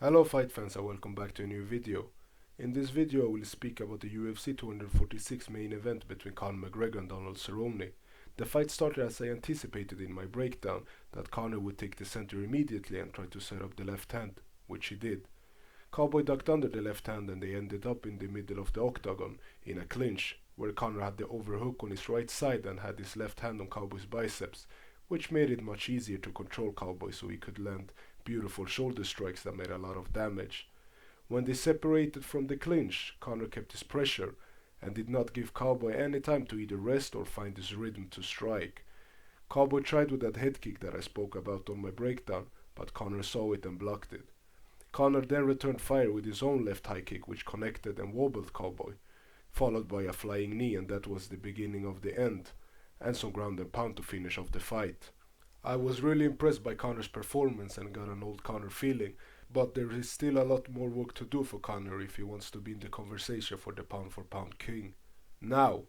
Hello fight fans and welcome back to a new video. In this video I will speak about the UFC 246 main event between Conor McGregor and Cerrone. The fight started as I anticipated in my breakdown, that Conor would take the center immediately and try to set up the left hand, which he did. Cowboy ducked under the left hand and they ended up in the middle of the octagon in a clinch, where Conor had the overhook on his right side and had his left hand on Cowboy's biceps, which made it much easier to control Cowboy so he could land beautiful shoulder strikes that made a lot of damage. When they separated from the clinch, Conor kept his pressure and did not give Cowboy any time to either rest or find his rhythm to strike. Cowboy tried with that head kick that I spoke about on my breakdown, but Conor saw it and blocked it. Conor then returned fire with his own left high kick, which connected and wobbled Cowboy, followed by a flying knee, and that was the beginning of the end, and some ground and pound to finish off the fight. I was really impressed by Conor's performance and got an old Conor feeling, but there is still a lot more work to do for Conor if he wants to be in the conversation for the pound for pound king. Now,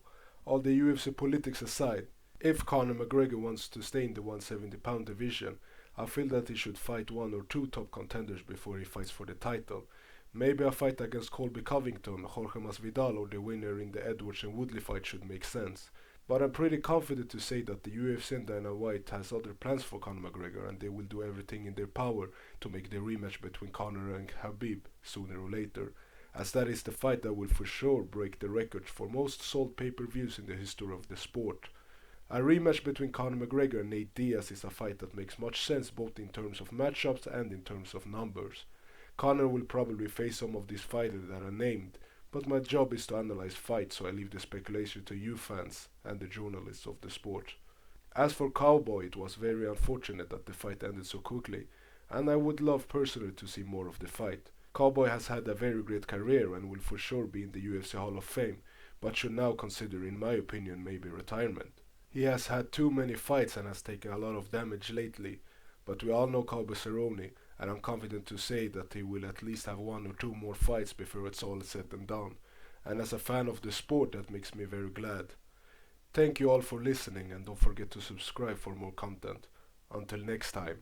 all the UFC politics aside, if Conor McGregor wants to stay in the 170 pound division, I feel that he should fight one or two top contenders before he fights for the title. Maybe a fight against Colby Covington, Jorge Masvidal, or the winner in the Edwards and Woodley fight should make sense. But I'm pretty confident to say that the UFC and Dana White has other plans for Conor McGregor, and they will do everything in their power to make the rematch between Conor and Khabib sooner or later, as that is the fight that will for sure break the record for most sold pay-per-views in the history of the sport. A rematch between Conor McGregor and Nate Diaz is a fight that makes much sense both in terms of matchups and in terms of numbers. Conor will probably face some of these fighters that are named, but my job is to analyze fights, so I leave the speculation to you fans and the journalists of the sport. As for Cowboy, it was very unfortunate that the fight ended so quickly, and I would love personally to see more of the fight. Cowboy has had a very great career and will for sure be in the UFC Hall of Fame, but should now consider, in my opinion, maybe retirement. He has had too many fights and has taken a lot of damage lately, but we all know Cowboy Cerrone, and I'm confident to say that he will at least have one or two more fights before it's all said and done. And as a fan of the sport, that makes me very glad. Thank you all for listening, and don't forget to subscribe for more content. Until next time.